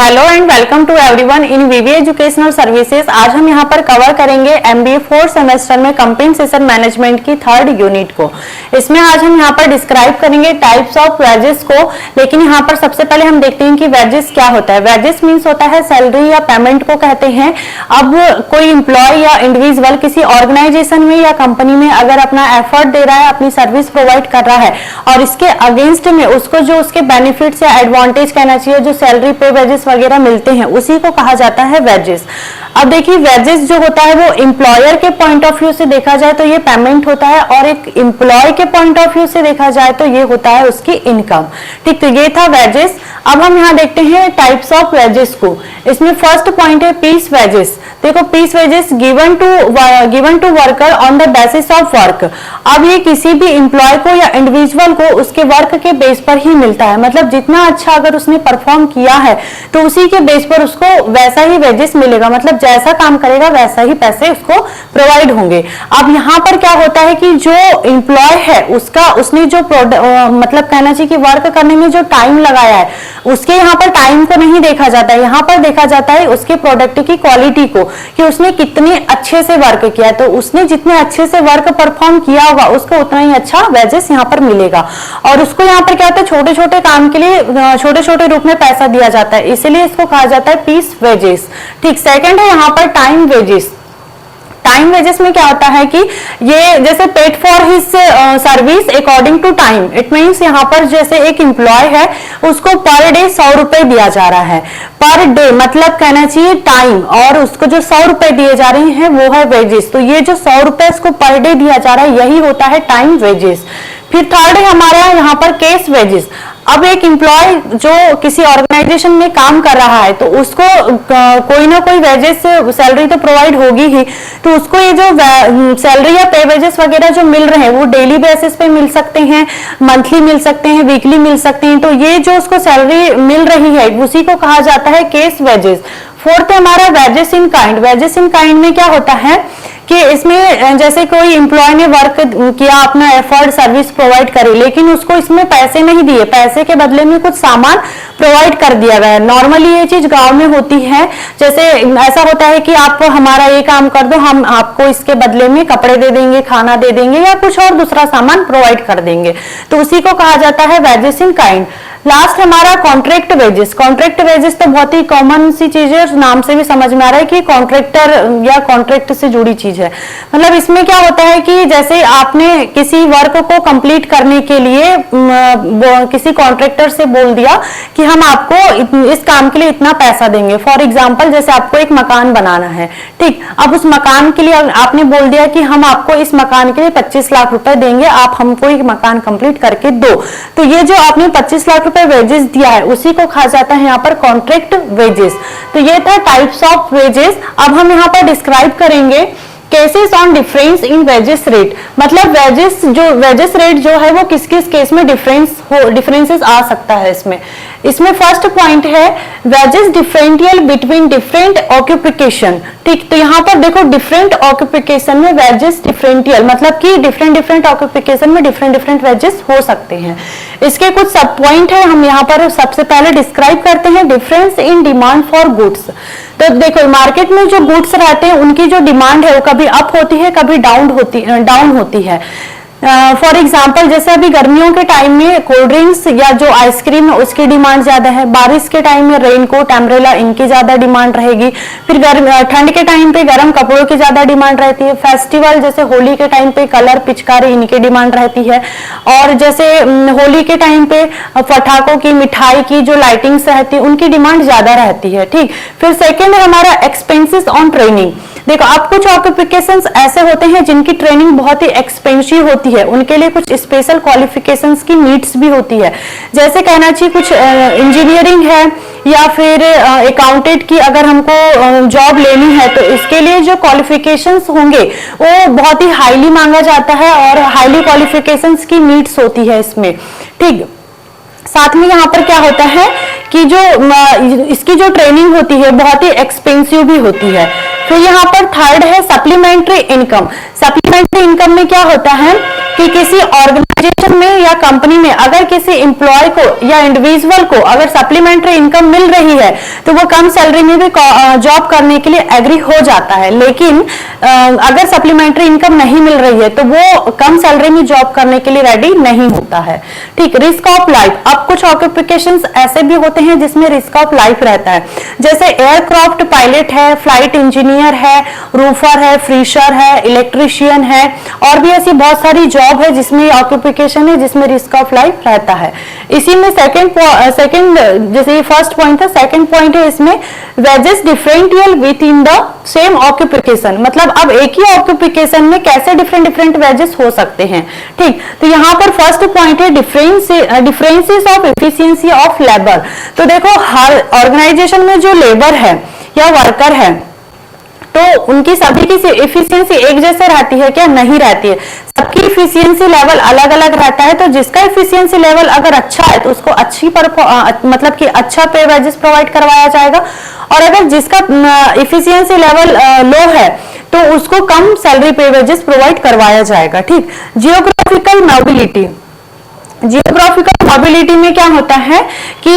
Hello and welcome to everyone in VV educational services. आज हम यहाँ पर कवर करेंगे एमबीए 4th सेमेस्टर में कंपेंसेशन मैनेजमेंट की 3rd यूनिट को। इसमें आज हम यहाँ पर डिस्क्राइब करेंगे टाइप्स ऑफ वेजेस को। लेकिन यहाँ पर सबसे पहले हम देखते हैं कि वेजेस क्या होता है। वेजेस मीन्स होता है सैलरी या पेमेंट को कहते हैं। अब कोई इंप्लॉय या इंडिविजुअल किसी ऑर्गेनाइजेशन में या कंपनी में अगर अपना एफर्ट दे रहा है, अपनी सर्विस प्रोवाइड कर रहा है और इसके अगेंस्ट में उसको जो उसके बेनिफिट्स या एडवांटेज कहना चाहिए, जो सैलरी पे वेजेस वगैरह मिलते हैं, उसी को कहा जाता है वेजेस। अब देखिए वेजेस जो होता है वो एम्प्लॉयर के पॉइंट ऑफ व्यू से देखा जाए तो ये पेमेंट होता है और एक एम्प्लॉय के पॉइंट ऑफ व्यू से देखा जाए तो ये होता है उसकी इनकम। ठीक, तो ये था वेजेस। अब हम यहाँ देखते हैं टाइप्स ऑफ वेजेस को। इसमें फर्स्ट पॉइंट है पीस वेजेस। देखो piece wages given to worker on the basis of work. अब ये किसी भी एम्प्लॉय को या इंडिविजुअल को उसके वर्क के बेस पर ही मिलता है। मतलब जितना अच्छा अगर उसने परफॉर्म किया है तो उसी के बेस पर उसको वैसा ही वेजेस मिलेगा। मतलब जैसा काम करेगा वैसा ही पैसे उसको प्रोवाइड होंगे। अब यहाँ पर क्या होता है कि जो एम्प्लॉय है उसने जो मतलब कहना चाहिए कि वर्क करने में जो टाइम लगाया है, उसके यहाँ पर टाइम को नहीं देखा जाता है। यहाँ पर देखा जाता है उसके प्रोडक्ट की क्वालिटी को, कि उसने कितने अच्छे से वर्क किया है। तो उसने जितने अच्छे से वर्क परफॉर्म किया होगा उसको उतना ही अच्छा वेजेस यहाँ पर मिलेगा। और उसको यहाँ पर क्या होता है, छोटे छोटे काम के लिए छोटे छोटे रूप में पैसा दिया जाता है, इसलिए इसको कहा जाता है पीस वेजेस। ठीक, सेकंड है यहाँ पर टाइम वेजेस। टाइम वेजेस में क्या होता है कि ये जैसे paid for his service according to time. It means यहाँ पर जैसे एक एम्प्लॉय है उसको पर डे 100 रुपए दिया जा रहा है। पर डे मतलब कहना चाहिए टाइम, और उसको जो 100 रुपए दिए जा रहे हैं वो है वेजेस। तो ये जो 100 रुपए उसको पर डे दिया जा रहा है यही होता है टाइम वेजेस। फिर थर्ड है हमारा यहाँ पर केस वेजेस। अब एक एम्प्लॉय जो किसी ऑर्गेनाइजेशन में काम कर रहा है तो उसको कोई ना कोई वेजेस सैलरी तो प्रोवाइड होगी ही। तो उसको ये जो सैलरी या पे वेजेस वगैरह जो मिल रहे हैं वो डेली बेसिस पे मिल सकते हैं, मंथली मिल सकते हैं, वीकली मिल सकते हैं। तो ये जो उसको सैलरी मिल रही है उसी को कहा जाता है केस वेजेस। फोर्थ है हमारा wages in kind. Wages in kind में क्या होता है कि इसमें जैसे कोई एम्प्लॉय ने वर्क किया, अपना एफर्ट सर्विस प्रोवाइड करी, लेकिन उसको इसमें पैसे नहीं दिए, पैसे के बदले में कुछ सामान प्रोवाइड कर दिया गया। नॉर्मली ये चीज गांव में होती है। जैसे ऐसा होता है कि आप हमारा ये काम कर दो, हम आपको इसके बदले में कपड़े दे देंगे, खाना दे देंगे या कुछ और दूसरा सामान प्रोवाइड कर देंगे। तो उसी को कहा जाता है वेजेस इन काइंड। लास्ट हमारा कॉन्ट्रैक्ट वेजेस। कॉन्ट्रैक्ट वेजेस तो बहुत ही कॉमन सी चीज है, नाम से भी समझ में आ रहा है कि कॉन्ट्रैक्टर या कॉन्ट्रैक्ट से जुड़ी चीज है। मतलब इसमें क्या होता है कि जैसे आपने किसी वर्क को कंप्लीट करने के लिए किसी कॉन्ट्रैक्टर से बोल दिया कि हम आपको इस काम के लिए इतना पैसा देंगे। फॉर एग्जाम्पल जैसे आपको एक मकान बनाना है, ठीक, अब उस मकान के लिए आपने बोल दिया कि हम आपको इस मकान के लिए 25 लाख रुपए देंगे, आप हमको एक मकान कंप्लीट करके दो। तो ये जो आपने 25 लाख रुपए वेजेस दिया है उसी को कहा जाता है यहाँ पर कॉन्ट्रैक्ट वेजेस। तो ये था टाइप्स ऑफ वेजेस। अब हम यहाँ पर डिस्क्राइब करेंगे cases on difference in wages rate. मतलब वेजेस रेट जो है वो किस किस केस में डिफरेंसेस आ सकता है। इसमें फर्स्ट पॉइंट है wages differential between different occupation. ठीक, तो यहाँ पर देखो डिफरेंट ऑक्यूपेशन में वेजेस डिफरेंशियल मतलब कि डिफरेंट ऑक्यूपेशन में डिफरेंट वेजेस हो सकते हैं। इसके कुछ सब पॉइंट है, हम यहाँ पर सबसे पहले डिस्क्राइब करते हैं difference in demand for goods. तो देखो मार्केट में जो गुड्स रहते हैं उनकी जो डिमांड है वो कभी अप होती है, कभी डाउन होती है। फॉर एग्जाम्पल जैसे अभी गर्मियों के टाइम में कोल्ड ड्रिंक्स या जो आइसक्रीम है उसकी डिमांड ज्यादा है। बारिश के टाइम में रेनकोट, अम्ब्रेला इनकी ज्यादा डिमांड रहेगी। फिर ठंड के टाइम पे गर्म कपड़ों की ज्यादा डिमांड रहती है। फेस्टिवल जैसे होली के टाइम पे कलर, पिचकारी इनकी डिमांड रहती है। और जैसे होली के टाइम पे पटाखों की, मिठाई की जो लाइटिंग्स रहती है उनकी डिमांड ज्यादा रहती है। ठीक, फिर सेकेंड है हमारा एक्सपेंसिस ऑन ट्रेनिंग। देखो अब कुछ ऑक्यूपेशंस ऐसे होते हैं जिनकी ट्रेनिंग बहुत ही एक्सपेंसिव होती है, उनके लिए कुछ स्पेशल क्वालिफिकेशंस की नीड्स भी होती है। जैसे कहना चाहिए कुछ इंजीनियरिंग है या फिर अकाउंटेंट की अगर हमको जॉब लेनी है तो इसके लिए जो क्वालिफिकेशंस होंगे वो बहुत ही हाईली मांगा जाता है और हाईली क्वालिफिकेशंस की नीड्स होती है इसमें। ठीक, साथ में यहाँ पर क्या होता है कि जो इसकी जो ट्रेनिंग होती है बहुत ही एक्सपेंसिव भी होती है। फिर यहाँ पर थर्ड है सप्लीमेंट्री इनकम। सप्लीमेंट्री इनकम में क्या होता है कि किसी ऑर्गेनाइजेशन ऑर्गेनाइजेशन में या कंपनी में अगर किसी एम्प्लॉय को या इंडिविजुअल को अगर सप्लीमेंट्री इनकम मिल रही है तो वो कम सैलरी में भी जॉब करने के लिए एग्री हो जाता है। लेकिन अगर सप्लीमेंट्री इनकम नहीं मिल रही है तो वो कम सैलरी में जॉब करने के लिए रेडी नहीं होता है। ठीक, रिस्क ऑफ लाइफ। अब कुछ ऑक्यूपेशंस ऐसे भी होते हैं जिसमें रिस्क ऑफ लाइफ रहता है, जैसे एयरक्राफ्ट पायलट है, फ्लाइट इंजीनियर है, रूफर है, फ्रीशर है, इलेक्ट्रिशियन है, और भी ऐसी बहुत सारी जॉब है जिसमें ऑक्यूपेशन है जिसमें रिस्क ऑफ लाइफ रहता है। इसी में सेकंड जैसे ये फर्स्ट पॉइंट था, सेकंड पॉइंट है इसमें wages differential with in the same occupation. मतलब अब एक ही ऑक्यूपेशन में कैसे डिफरेंट वेजेस हो सकते हैं। ठीक, तो यहाँ पर फर्स्ट पॉइंट है differences of efficiency of labour. तो देखो हर ऑर्गेनाइजेशन में जो लेबर है या वर्कर है तो उनकी सभी की एफिशिएंसी एक जैसे रहती है क्या? नहीं रहती है, सबकी एफिशिएंसी लेवल अलग अलग रहता है। तो जिसका एफिशिएंसी लेवल अगर अच्छा है तो उसको मतलब कि अच्छा पे वेजेस प्रोवाइड करवाया जाएगा, और अगर जिसका एफिशिएंसी लेवल लो है तो उसको कम सैलरी पे वेजेस प्रोवाइड करवाया जाएगा। ठीक, जियोग्राफिकल मोबिलिटी। जियोग्राफिकल मोबिलिटी में क्या होता है कि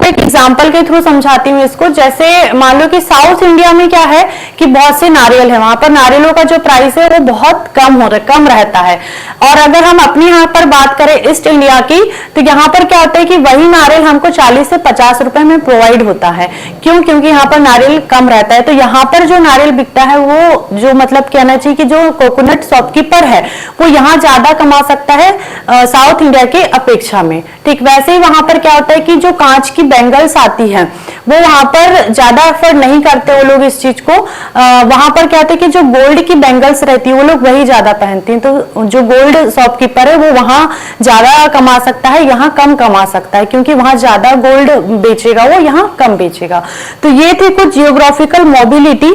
एक एग्जांपल के थ्रू समझाती हूँ इसको। जैसे मान लो कि साउथ इंडिया में क्या है कि बहुत से नारियल है, वहां पर नारियलों का जो प्राइस है वो बहुत कम रहता है। और अगर हम अपने यहाँ पर बात करें ईस्ट इंडिया की, तो यहाँ पर क्या होता है कि वही नारियल हमको 40 से 50 रुपए में प्रोवाइड होता है। क्यों? क्योंकि यहाँ पर नारियल कम रहता है। तो यहाँ पर जो नारियल बिकता है वो जो मतलब कहना चाहिए कि जो कोकोनट शॉपकीपर है वो यहाँ ज्यादा कमा सकता है साउथ इंडिया के अपेक्षा में। ठीक, वैसे ही वहां पर क्या होता है कि जो कांच की बेंगल्स आती है वो वहां पर ज्यादा एफर्ट नहीं करते वो लोग इस चीज को। वहां पर क्या होता है कि जो गोल्ड की बेंगल्स रहती है वो लोग वही ज्यादा पहनते हैं। तो जो गोल्ड शॉपकीपर है वो वहां ज्यादा कमा सकता है, यहाँ कम कमा सकता है, क्योंकि वहां ज्यादा गोल्ड बेचेगा वो यहाँ कम बेचेगा। तो ये थी कुछ geographical mobility.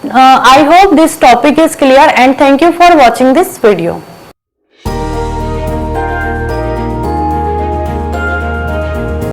I hope this topic is clear and thank you for watching this video.